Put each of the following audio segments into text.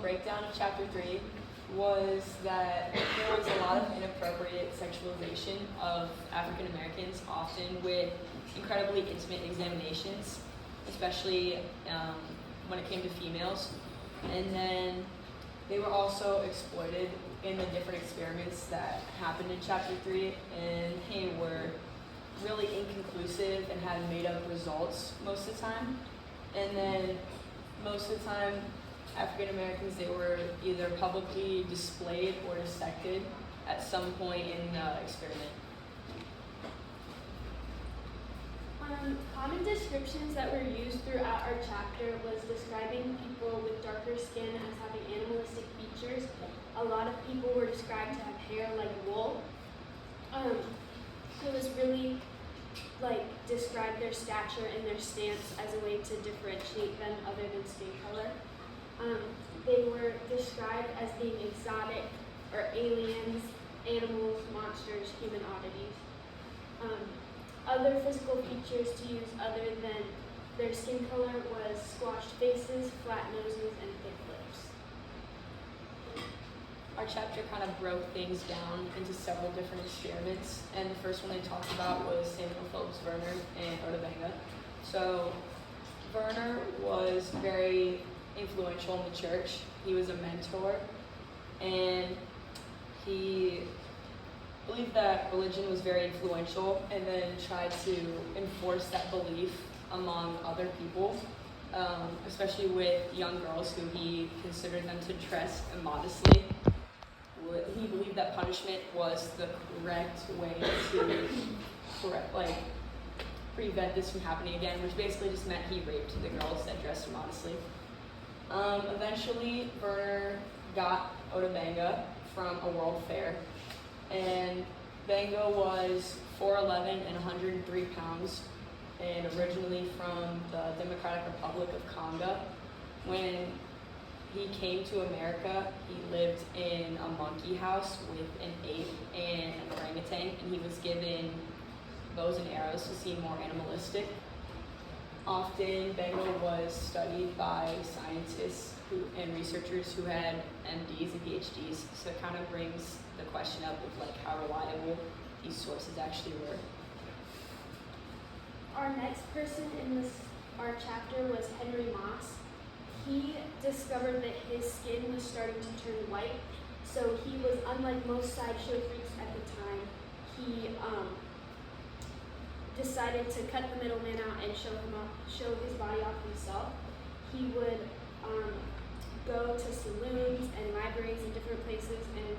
breakdown of chapter 3 was that there was a lot of inappropriate sexualization of African Americans, often with incredibly intimate examinations, especially when it came to females. And then they were also exploited in the different experiments that happened in chapter 3, and they were really inconclusive and had made up results most of the time. And then most of the time, African Americans, they were either publicly displayed or dissected at some point in the experiment. Common descriptions that were used throughout our chapter was describing people with darker skin as having animalistic features. A lot of people were described to have hair like wool. It was really describe their stature and their stance as a way to differentiate them other than skin color. They were described as being exotic or aliens, animals, monsters, human oddities. Other physical features to use other than their skin color was squashed faces, flat noses, and thick lips. Our chapter kind of broke things down into several different experiments, and the first one they talked about was Samuel Phillips Werner and Otabanga. So Werner was very influential in the church. He was a mentor, and he believed that religion was very influential, and then tried to enforce that belief among other people, especially with young girls who he considered them to dress immodestly. He believed that punishment was the correct way to prevent this from happening again, which basically just meant he raped the girls that dressed immodestly. Eventually, Werner got Otabanga from a world fair, and Banga was 4'11" and 103 pounds, and originally from the Democratic Republic of Congo. When he came to America, he lived in a monkey house with an ape and an orangutan, and he was given bows and arrows to seem more animalistic. Often, Banga was studied by scientists and researchers who had MDs and PhDs, so it kind of brings the question up of how reliable these sources actually were. Our next person in our chapter was Henry Moss. He discovered that his skin was starting to turn white, so he was, unlike most sideshow freaks at the time, he decided to cut the middleman out and show his body off himself. He would go to saloons and libraries and different places, and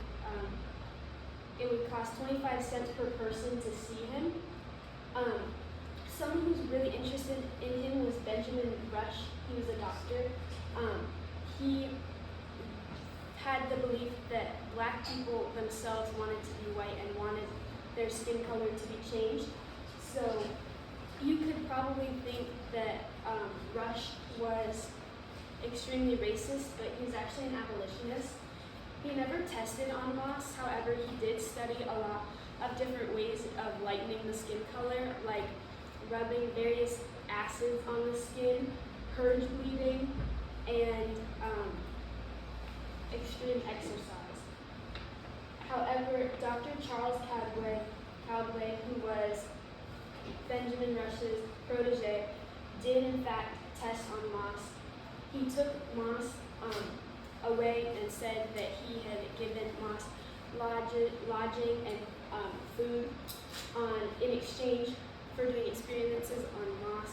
it would cost 25 cents per person to see him. Someone who's really interested in him was Benjamin Rush. He was a doctor. He had the belief that black people themselves wanted to be white and wanted their skin color to be changed. So you could probably think that Rush was extremely racist, but he was actually an abolitionist. He never tested on Moss, however, he did study a lot of different ways of lightening the skin color, like rubbing various acids on the skin, purge bleeding, and extreme exercise. However, Dr. Charles Caldwell, who was Benjamin Rush's protege, did in fact test on Moss. He took Moss away and said that he had given Moss lodging and food in exchange for doing experiences on Moss.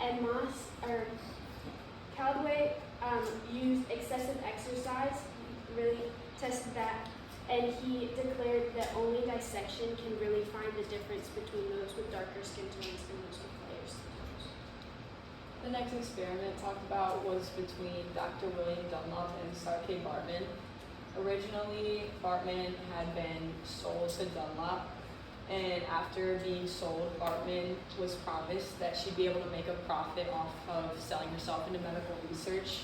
And Caldwell used excessive exercise, really tested that, and he declared that only dissection can really find the difference between those with darker skin tones and those with lighter skin tones. The next experiment talked about was between Dr. William Dunlop and Sarkay Bartman. Originally, Bartman had been sold to Dunlop, and after being sold, Bartman was promised that she'd be able to make a profit off of selling herself into medical research.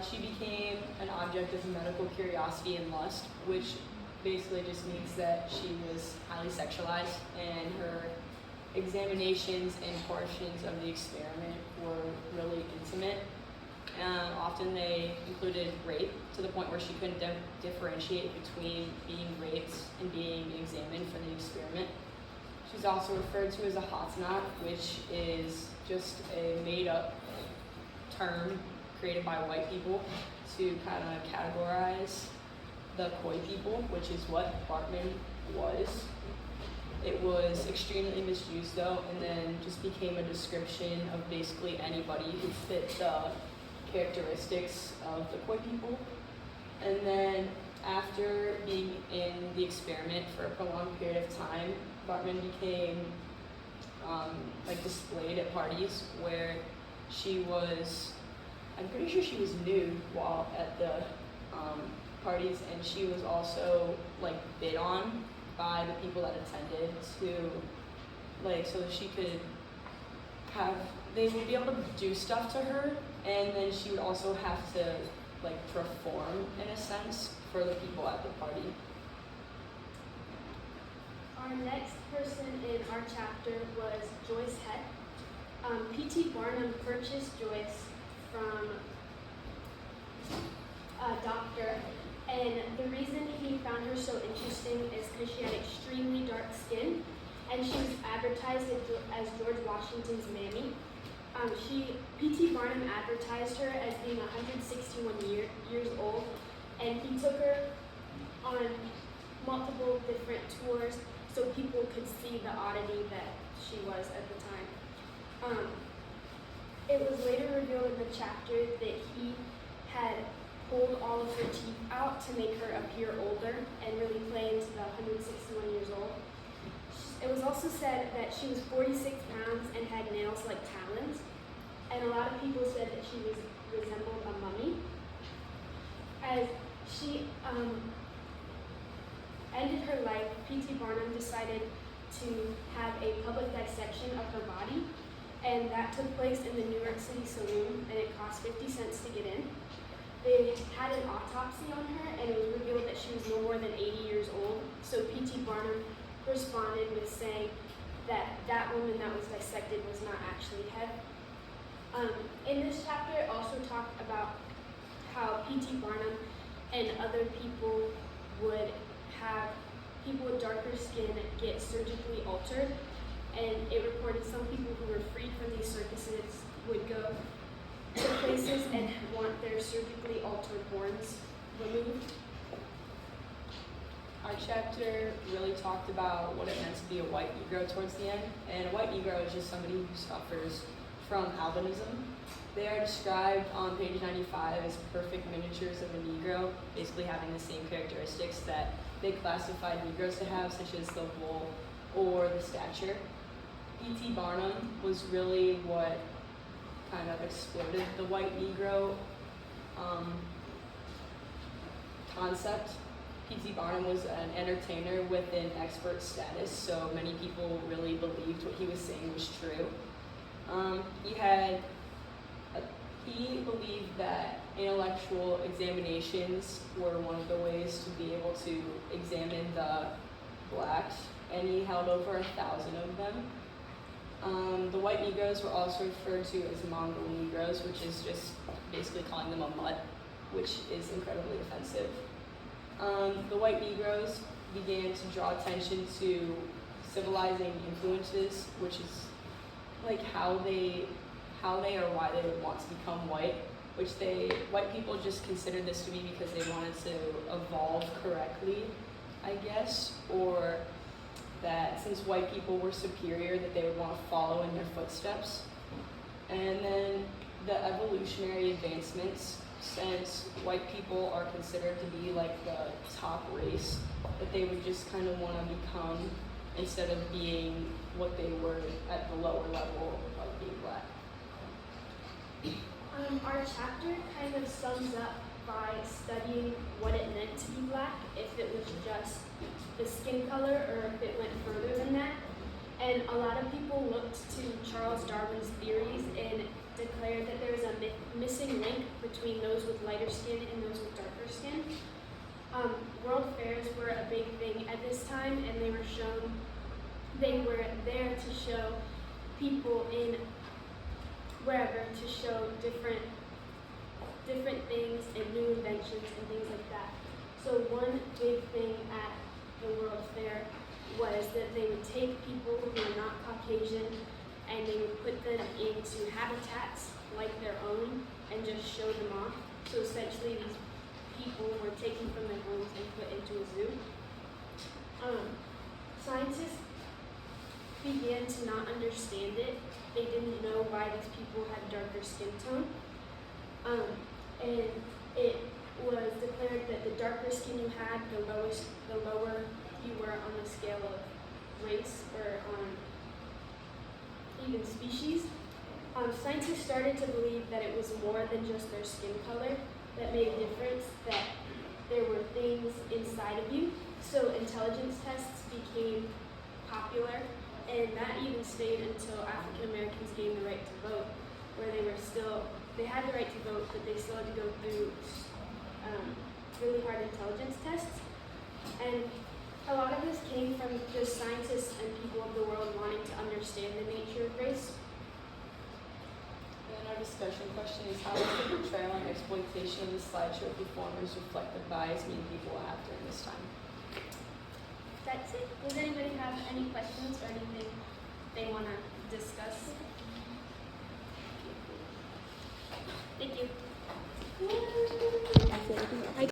She became an object of medical curiosity and lust, which basically just means that she was highly sexualized, and her examinations and portions of the experiment were really intimate. Often they included rape to the point where she couldn't differentiate between being raped and being examined for the experiment. She's also referred to as a Hatanat, which is just a made-up term created by white people to kind of categorize the Khoi people, which is what Bartman was. It was extremely misused though, and then just became a description of basically anybody who fit the characteristics of the Khoi people. And then after being in the experiment for a prolonged period of time, Bartman became displayed at parties where she was, I'm pretty sure she was nude while at the parties, and she was also bid on by the people that attended to so that she could have, they would be able to do stuff to her, and then she would also have to perform in a sense for the people at the party. Our next person in our chapter was Joyce Heck. P.T. Barnum purchased Joyce from a doctor, and the reason he found her so interesting is because she had extremely dark skin, and she was advertised as George Washington's mammy. P.T. Barnum advertised her as being 161 years old, and he took her on multiple different tours so people could see the oddity that she was at the time. It was later revealed in the chapter that he had pulled all of her teeth out to make her appear older and really play into the 161 years old. It was also said that she was 46 pounds and had nails like talons, and a lot of people said that she resembled a mummy. As she ended her life, P.T. Barnum decided to have a public dissection of her body, and that took place in the New York City Saloon, and it cost 50 cents to get in. They had an autopsy on her, and it was revealed that she was no more than 80 years old, so P.T. Barnum responded with saying that that woman that was dissected was not actually Heck. In this chapter, it also talked about how P.T. Barnum and other people would have people with darker skin get surgically altered, and it reported some people who were freed from these circuses would go to places and want their surgically altered horns removed. Our chapter really talked about what it meant to be a white Negro towards the end, and a white Negro is just somebody who suffers from albinism. They are described on page 95 as perfect miniatures of a Negro, basically having the same characteristics that they classified Negroes to have, such as the wool or the stature. P.T. Barnum was really what kind of exploded the white Negro concept. P.T. Barnum was an entertainer with an expert status, so many people really believed what he was saying was true. He believed that intellectual examinations were one of the ways to be able to examine the blacks, and he held over 1,000 of them. The white Negroes were also referred to as Mongol Negroes, which is just basically calling them a mutt, which is incredibly offensive. The white Negroes began to draw attention to civilizing influences, which is how they or why they would want to become white, which white people just considered this to be because they wanted to evolve correctly, I guess, or that since white people were superior, that they would want to follow in their footsteps. And then the evolutionary advancements, since white people are considered to be the top race, that they would just kind of want to become instead of being what they were at the lower level of being black. Our chapter kind of sums up by studying what it meant to be black, if it was just the skin color or if it went further than that. And a lot of people looked to Charles Darwin's theories and declared that there was a missing link between those with lighter skin and those with darker skin. World fairs were a big thing at this time, and they were there to show people in wherever, to show different different things and new inventions and things like that. So one big thing at the World Fair was that they would take people who were not Caucasian and they would put them into habitats like their own and just show them off. So essentially these people were taken from their homes and put into a zoo. Scientists began to not understand it. They didn't know why these people had darker skin tone. And it was declared that the darker skin you had, the lower you were on the scale of race or on even species. Scientists started to believe that it was more than just their skin color that made a difference, that there were things inside of you. So intelligence tests became popular, and that even stayed until African Americans gained the right to vote, where they had the right to vote, but they still had to go through really hard intelligence tests. And a lot of this came from just scientists and people of the world wanting to understand the nature of race. Then our discussion question is, how does the portrayal and exploitation of the slideshow performers reflect the bias many people will have during this time? That's it. Does anybody have any questions or anything they want to discuss? Thank you.